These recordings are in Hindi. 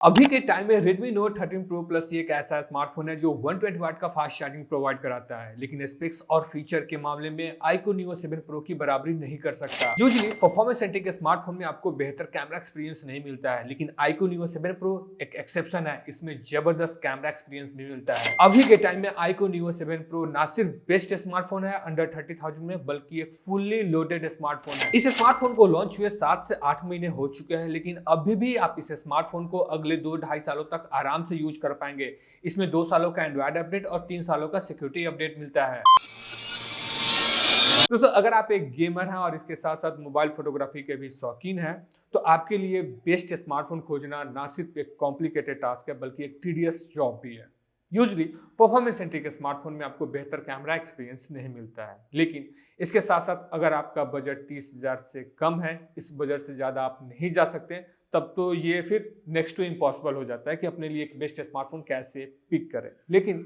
अभी के टाइम में Redmi Note 13 Pro Plus ये एक ऐसा स्मार्टफोन है जो 120 वाट का फास्ट चार्जिंग प्रोवाइड कराता है, लेकिन स्पेक्स और फीचर के मामले में iQOO Neo 7 Pro की बराबरी नहीं कर सकता। यूजुअली परफॉर्मेंस सेंट्रिक स्मार्टफोन में आपको बेहतर कैमरा एक्सपीरियंस नहीं मिलता है, लेकिन iQOO Neo 7 Pro एक एक्सेप्शन है। इसमें जबरदस्त कैमरा एक्सपीरियंस भी मिलता है। अभी के टाइम में iQOO Neo 7 Pro ना सिर्फ बेस्ट स्मार्टफोन है अंडर 30,000 में, बल्कि एक फुल्ली लोडेड स्मार्टफोन है। इस स्मार्टफोन को लॉन्च हुए 7 से 8 महीने हो चुके हैं, लेकिन अभी भी आप इस स्मार्टफोन को अगले 2-2.5 सालों तक आराम से यूज कर पाएंगे। इसमें 2 सालों का एंड्रॉइड अपडेट और 3 सालों का सिक्योरिटी अपडेट मिलता है। दोस्तों, अगर आप एक गेमर हैं और इसके साथ साथ मोबाइल फोटोग्राफी के भी शौकीन हैं, तो आपके लिए बेस्ट स्मार्टफोन खोजना ना सिर्फ एक कॉम्प्लिकेटेड टास्क है, बल्कि एक टीडियस जॉब भी है। यूजली परफॉर्मेंस सेंट्रिक स्मार्टफोन में आपको बेहतर कैमरा एक्सपीरियंस नहीं मिलता है, लेकिन इसके साथ साथ अगर आपका बजट 30,000 से कम है, इस बजट से ज़्यादा आप नहीं जा सकते, तब तो ये फिर नेक्स्ट टू इम्पॉसिबल हो जाता है कि अपने लिए एक बेस्ट स्मार्टफोन कैसे पिक करें। लेकिन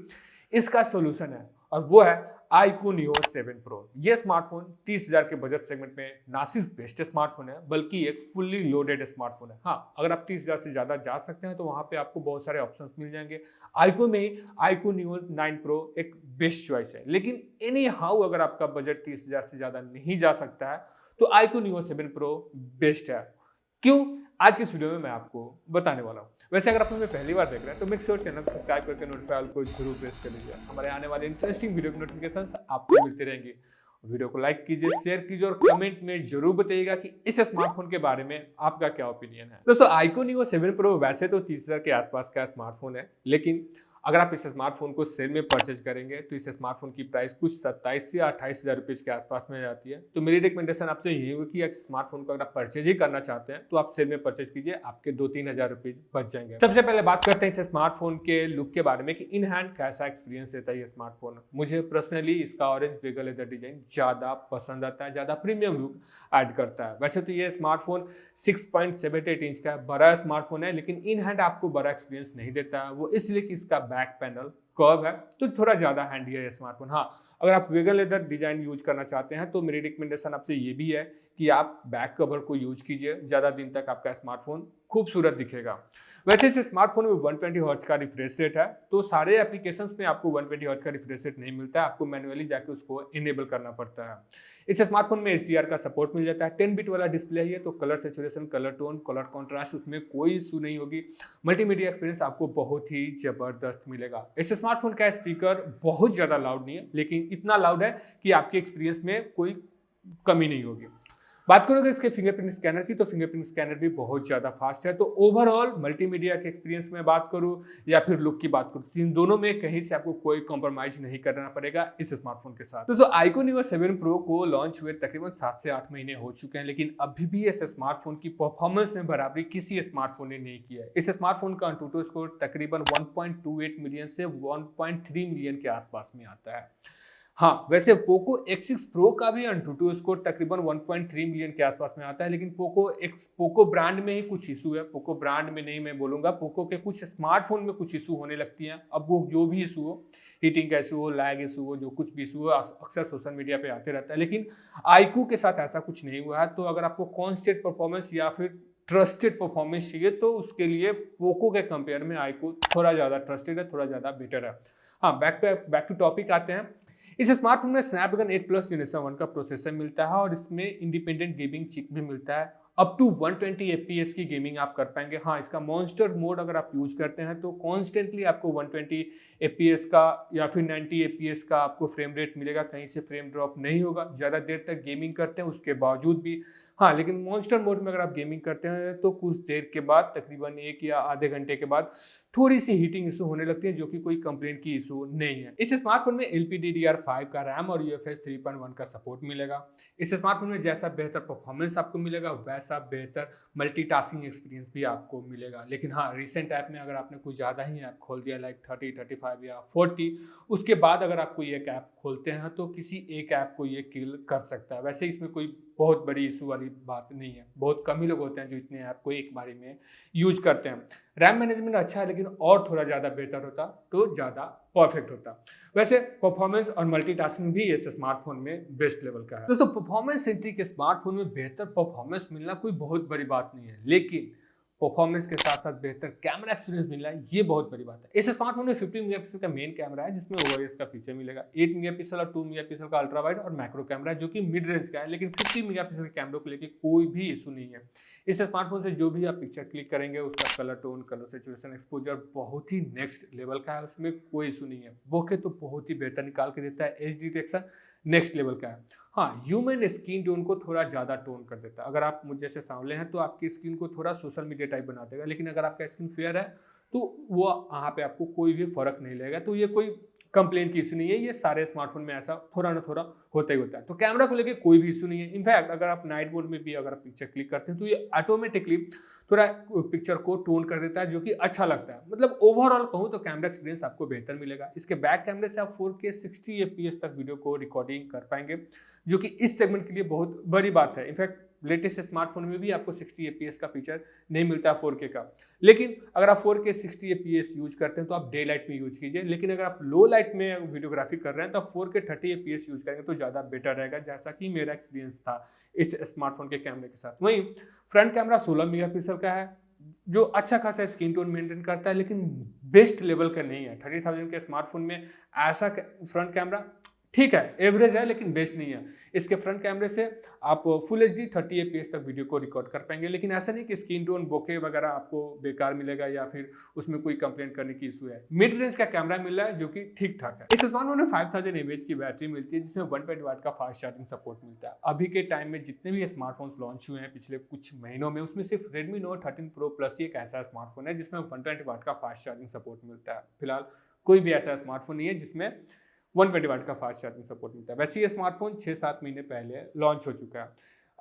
इसका सोल्यूशन है, और वो है iQOO Neo 7 Pro। ये स्मार्टफोन 30,000 के बजट सेगमेंट में ना सिर्फ बेस्ट स्मार्टफोन है, बल्कि एक फुल्ली लोडेड स्मार्टफोन है। हाँ, अगर आप 30,000 से ज़्यादा जा सकते हैं तो वहाँ पे आपको बहुत सारे ऑप्शंस मिल जाएंगे। iQOO में ही iQOO Neo 9 Pro एक बेस्ट चॉइस है, लेकिन एनी हाउ अगर आपका बजट 30,000 से ज़्यादा नहीं जा सकता है तो iQOO Neo 7 Pro बेस्ट है। क्यों? आज की इस वीडियो में मैं आपको बताने वाला हूँ। वैसे अगर आप हमें पहली बार देख रहे हैं तो मेक श्योर चैनल सब्सक्राइब करके नोटिफाई को जरूर प्रेस कर लीजिए। हमारे आने वाले इंटरेस्टिंग वीडियो की नोटिफिकेशंस आपको मिलती रहेंगी। वीडियो को लाइक कीजिए, शेयर कीजिए और कमेंट में जरूर बताइएगा कि इस स्मार्टफोन के बारे में आपका क्या ओपिनियन है। दोस्तों, iQOO Neo 7 Pro वैसे तो 30,000 के आसपास का स्मार्टफोन है, लेकिन अगर आप इस स्मार्टफोन को सेल में परचेज करेंगे तो इस स्मार्टफोन की प्राइस कुछ 27 से 28,000 रुपये के आसपास में जाती है। तो मेरी रिकमेंडेशन आपसे यही होगी कि इस स्मार्टफोन को अगर आप परचेज ही करना चाहते हैं तो आप सेल में परचेज कीजिए, आपके 2-3 हज़ार रुपये बच जाएंगे। सबसे पहले बात करते हैं इस स्मार्टफोन के लुक के बारे में कि इन हैंड कैसा एक्सपीरियंस देता है ये स्मार्टफोन। मुझे पर्सनली इसका ऑरेंज बेगल लेदर डिजाइन ज़्यादा पसंद आता है, ज़्यादा प्रीमियम लुक ऐड करता है। वैसे तो ये स्मार्टफोन 6.78 इंच का बड़ा स्मार्टफोन है, लेकिन इन हैंड आपको बड़ा एक्सपीरियंस नहीं देता है। वो इसलिए कि इसका बैक पैनल कर्व है, तो थोड़ा ज़्यादा हैंडी है ये स्मार्टफोन। हाँ, अगर आप वेगन लेदर डिजाइन यूज करना चाहते हैं तो मेरी रिकमेंडेशन आपसे ये भी है कि आप बैक कवर को यूज कीजिए, ज़्यादा दिन तक आपका स्मार्टफोन खूबसूरत दिखेगा। वैसे इस स्मार्टफोन में 120 हर्ट्ज का रिफ्रेश रेट है, तो सारे एप्लीकेशंस में आपको 120 हर्ट्ज का रिफ्रेश रेट नहीं मिलता है, आपको मैन्युअली जाके उसको इनेबल करना पड़ता है। इस स्मार्टफोन में HDR का सपोर्ट मिल जाता है। 10 बिट वाला डिस्प्ले है, तो colour saturation, colour tone, colour contrast उसमें कोई इशू नहीं होगी। मल्टीमीडिया एक्सपीरियंस आपको बहुत ही जबरदस्त मिलेगा। इस स्मार्टफोन का स्पीकर बहुत ज़्यादा लाउड नहीं है, लेकिन इतना लाउड है कि आपके एक्सपीरियंस में कोई कमी नहीं होगी। बात करोगे इसके फिंगरप्रिंट स्कैनर की, तो फिंगरप्रिंट स्कैनर भी बहुत ज़्यादा फास्ट है। तो ओवरऑल मल्टीमीडिया के एक्सपीरियंस में बात करूँ या फिर लुक की बात करूँ, इन दोनों में कहीं से आपको कोई कॉम्प्रोमाइज नहीं करना पड़ेगा इस स्मार्टफोन के साथ। दोस्तों, iQOO Neo 7 Pro को लॉन्च हुए तकरीबन 7 से 8 महीने हो चुके हैं, लेकिन अभी भी इस स्मार्टफोन की परफॉर्मेंस में बराबरी किसी स्मार्टफोन ने नहीं किया है। इस स्मार्टफोन का AnTuTu स्कोर तकरीबन 1.28 मिलियन से 1.3 मिलियन के आसपास में आता है। हाँ, वैसे पोको X6 Pro का भी AnTuTu स्कोर तकरीबन 1.3 मिलियन के आसपास में आता है, लेकिन पोको ब्रांड में ही कुछ इशू है। पोको ब्रांड में नहीं मैं बोलूँगा, पोको के कुछ स्मार्टफोन में कुछ इशू होने लगती हैं। अब वो जो भी इशू हो, हीटिंग का इशू हो, लैग इशू हो, जो कुछ भी इशू हो, अक्सर सोशल मीडिया पे आते रहता है, लेकिन iQOO के साथ ऐसा कुछ नहीं हुआ है। तो अगर आपको कॉन्स्टेंट परफॉर्मेंस या फिर ट्रस्टेड परफॉर्मेंस चाहिए तो उसके लिए पोको के कंपेयर में iQOO थोड़ा ज़्यादा ट्रस्टेड है, थोड़ा ज़्यादा बेटर है। हाँ, बैक टू टॉपिक आते हैं। इस स्मार्टफोन में स्नैपड्रैगन 8 प्लस जनरेशन 1 का प्रोसेसर मिलता है और इसमें इंडिपेंडेंट गेमिंग चिप भी मिलता है। अप टू 120 FPS की गेमिंग आप कर पाएंगे। हाँ, इसका मॉन्स्टर मोड अगर आप यूज करते हैं तो कॉन्स्टेंटली आपको 120 FPS का या फिर 90 FPS का आपको फ्रेम रेट मिलेगा, कहीं से फ्रेम ड्रॉप नहीं होगा। ज़्यादा देर तक गेमिंग करते हैं उसके बावजूद भी। हाँ, लेकिन मॉन्स्टर मोड में अगर आप गेमिंग करते हैं तो कुछ देर के बाद, तकरीबन 1 या आधे घंटे के बाद, थोड़ी सी हीटिंग इशू होने लगती है, जो कि कोई कंप्लेंट की इशू नहीं है। इस स्मार्टफोन में LPDDR5 का रैम और UFS 3.1 का सपोर्ट मिलेगा। इस स्मार्टफोन में जैसा बेहतर परफॉर्मेंस आपको मिलेगा, वैसा बेहतर मल्टीटास्किंग एक्सपीरियंस भी आपको मिलेगा। लेकिन हाँ, रिसेंट ऐप में अगर आपने कुछ ज़्यादा ही ऐप खोल दिया, लाइक 30, 35 या 40, उसके बाद अगर आप कोई एक ऐप खोलते हैं तो किसी एक ऐप को ये किल कर सकता है। वैसे इसमें कोई बहुत बड़ी इशू वाली बात नहीं है। बहुत कम ही लोग होते हैं जो इतने ऐप को एक बारी में यूज करते हैं। रैम मैनेजमेंट अच्छा है, लेकिन और थोड़ा ज़्यादा बेहतर होता तो ज़्यादा परफेक्ट होता। वैसे परफॉर्मेंस और मल्टीटास्किंग भी इस स्मार्टफोन में बेस्ट लेवल का है। दोस्तों, परफॉर्मेंस सेंट्रिक स्मार्टफोन में बेहतर परफॉर्मेंस मिलना कोई बहुत बड़ी बात नहीं है, लेकिन परफॉर्मेंस के साथ साथ बेहतर कैमरा एक्सपीरियंस मिल रहा है, ये बहुत बड़ी बात है। इस स्मार्टफोन में 50 मेगापिक्सल का मेन कैमरा है जिसमें ओआईएस का फीचर मिलेगा, 8 मेगापिक्सल और 2 मेगापिक्सल का अल्ट्रा वाइड और मैक्रो कैमरा जो कि मिड रेंज का है, लेकिन 50 मेगापिक्सल के कैमरे को लेकर कोई भी इशू नहीं है। इस स्मार्टफोन से जो भी आप पिक्चर क्लिक करेंगे उसका colour tone, colour saturation, exposure बहुत ही नेक्स्ट लेवल का है, उसमें कोई इशू नहीं है। बोके तो बहुत ही बेहतर निकाल के देता है, एच डिटेक्शन नेक्स्ट लेवल का है। हाँ, ह्यूमन स्किन टोन को थोड़ा ज़्यादा टोन कर देता है। अगर आप मुझ जैसे सांवले हैं तो आपकी स्किन को थोड़ा सोशल मीडिया टाइप बना देगा, लेकिन अगर आपका स्किन फेयर है तो वो वहाँ पे आपको कोई भी फर्क नहीं लगेगा। तो ये कोई कंप्लेन की इशू नहीं है, ये सारे स्मार्टफोन में ऐसा थोड़ा ना थोड़ा होता ही होता है। तो कैमरा को लेके कोई भी इशू नहीं है। इनफैक्ट अगर आप नाइट मोड में भी अगर आप पिक्चर क्लिक करते हैं तो ये ऑटोमेटिकली थोड़ा पिक्चर को टोन कर देता है, जो कि अच्छा लगता है। मतलब ओवरऑल कहूँ तो कैमरा एक्सपीरियंस आपको बेहतर मिलेगा। इसके बैक कैमरे से आप 4K 60 FPS तक वीडियो को रिकॉर्डिंग कर पाएंगे, जो कि इस सेगमेंट के लिए बहुत बड़ी बात है। इनफैक्ट लेटेस्ट स्मार्टफोन में भी आपको 60 FPS का फीचर नहीं मिलता है 4K का, लेकिन अगर आप 4K 60 FPS यूज करते हैं तो आप डे लाइट में यूज कीजिए, लेकिन अगर आप लो लाइट में वीडियोग्राफी कर रहे हैं तो आप 4K 30 FPS यूज करेंगे तो ज़्यादा बेटर रहेगा, जैसा कि मेरा एक्सपीरियंस था इस स्मार्टफोन के कैमरे के साथ। वहीं फ्रंट कैमरा 16 मेगापिक्सल का है जो अच्छा खासा स्क्रीन टोन मेंटेन करता है, लेकिन बेस्ट लेवल का नहीं है। 30,000 के स्मार्टफोन में ऐसा फ्रंट कैमरा ठीक है, एवरेज है, लेकिन बेस्ट नहीं है। इसके फ्रंट कैमरे से आप फुल एचडी 30 FPS तक वीडियो को रिकॉर्ड कर पाएंगे, लेकिन ऐसा नहीं कि स्क्रीन टोन बोके वगैरह आपको बेकार मिलेगा या फिर उसमें कोई कंप्लेंट करने की इशू है। मिड रेंज का कैमरा मिल रहा है जो कि ठीक ठाक है। इस स्मार्टफोन में 5000 mAh की बैटरी मिलती है जिसमें 120 वाट का फास्ट चार्जिंग सपोर्ट मिलता है। अभी के टाइम में जितने भी स्मार्टफोन्स लॉन्च हुए हैं पिछले कुछ महीनों में, उसमें सिर्फ Redmi Note 13 Pro Plus ही एक ऐसा स्मार्टफोन है जिसमें 120 वाट का फास्ट चार्जिंग सपोर्ट मिलता है। फिलहाल कोई भी ऐसा स्मार्टफोन नहीं है जिसमें 120 वाट का फास्ट चार्जिंग सपोर्ट मिलता है। वैसे ये स्मार्टफोन 6-7 महीने पहले लॉन्च हो चुका है।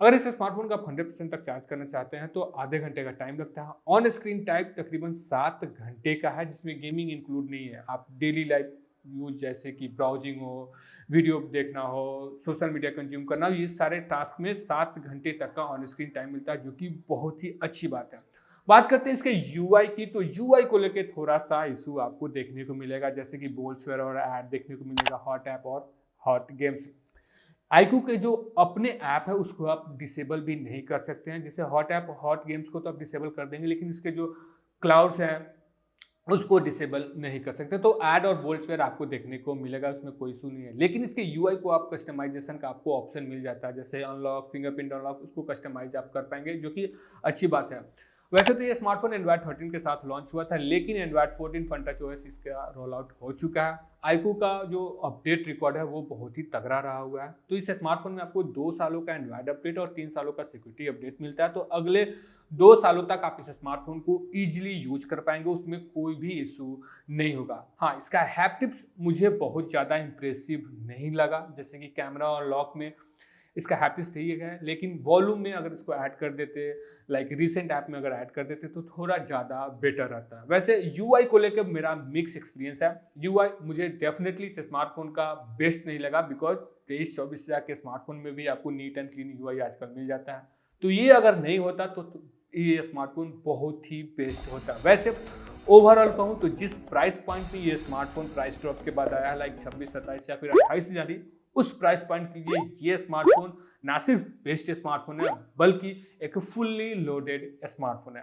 अगर इस स्मार्टफोन का आप 100% तक चार्ज करना चाहते हैं तो आधे घंटे का टाइम लगता है। ऑन स्क्रीन टाइम तकरीबन 7 घंटे का है, जिसमें गेमिंग इंक्लूड नहीं है। आप डेली लाइफ यूज जैसे कि ब्राउजिंग हो, वीडियो देखना हो, सोशल मीडिया कंज्यूम करना हो, ये सारे टास्क में 7 घंटे तक का ऑन स्क्रीन टाइम मिलता है, जो कि बहुत ही अच्छी बात है। बात करते हैं इसके यूआई की, तो यूआई को लेके थोड़ा सा इशू आपको देखने को मिलेगा, जैसे कि बोल्डस्वेयर और ऐड देखने को मिलेगा, हॉट ऐप और हॉट गेम्स। iQOO के जो अपने ऐप है उसको आप डिसेबल भी नहीं कर सकते हैं। जैसे हॉट ऐप, हॉट गेम्स को तो आप डिसेबल कर देंगे, लेकिन इसके जो क्लाउड्स हैं उसको डिसेबल नहीं कर सकते। तो ऐड और बोल्डस्वेयर आपको देखने को मिलेगा, उसमें कोई इशू नहीं है। लेकिन इसके यूआई को आप कस्टमाइजेशन का आपको ऑप्शन मिल जाता है, जैसे अनलॉक, फिंगरप्रिंट अनलॉक, उसको कस्टमाइज आप कर पाएंगे, जो कि अच्छी बात है। वैसे तो ये स्मार्टफोन एंड्रॉइड 13 के साथ लॉन्च हुआ था, लेकिन एंड्रॉइड 14 फन-टच ओएस इसका रोल आउट हो चुका है। iQOO का जो अपडेट रिकॉर्ड है वो बहुत ही तगड़ा रहा हुआ है। तो इस स्मार्टफोन में आपको 2 सालों का एंड्रॉइड अपडेट और 3 सालों का सिक्योरिटी अपडेट मिलता है। तो अगले 2 सालों तक आप इस स्मार्टफोन को ईजिली यूज कर पाएंगे, उसमें कोई भी इशू नहीं होगा। हाँ, इसका हैप्टिक्स मुझे बहुत ज़्यादा इंप्रेसिव नहीं लगा, जैसे कि कैमरा और लॉक में इसका हैप्टिक्स सही है, लेकिन वॉल्यूम में अगर इसको ऐड कर देते, लाइक रिसेंट ऐप में अगर ऐड कर देते तो थोड़ा ज़्यादा बेटर रहता है। वैसे यूआई को लेकर मेरा मिक्स एक्सपीरियंस है। यूआई मुझे डेफिनेटली इस स्मार्टफोन का बेस्ट नहीं लगा, बिकॉज 23-24 हज़ार के स्मार्टफोन में भी आपको नीट एंड क्लीन यूआई आजकल मिल जाता है। तो ये अगर नहीं होता तो ये स्मार्टफोन बहुत ही बेस्ट होता। वैसे ओवरऑल कहूँ तो जिस प्राइस पॉइंट पे ये स्मार्टफोन प्राइस ड्रॉप के बाद आया है, लाइक 26-27 या फिर 28 हज़ार ही, उस प्राइस पॉइंट के लिए ये स्मार्टफोन ना सिर्फ बेस्ट स्मार्टफोन है बल्कि एक फुल्ली लोडेड स्मार्टफोन है।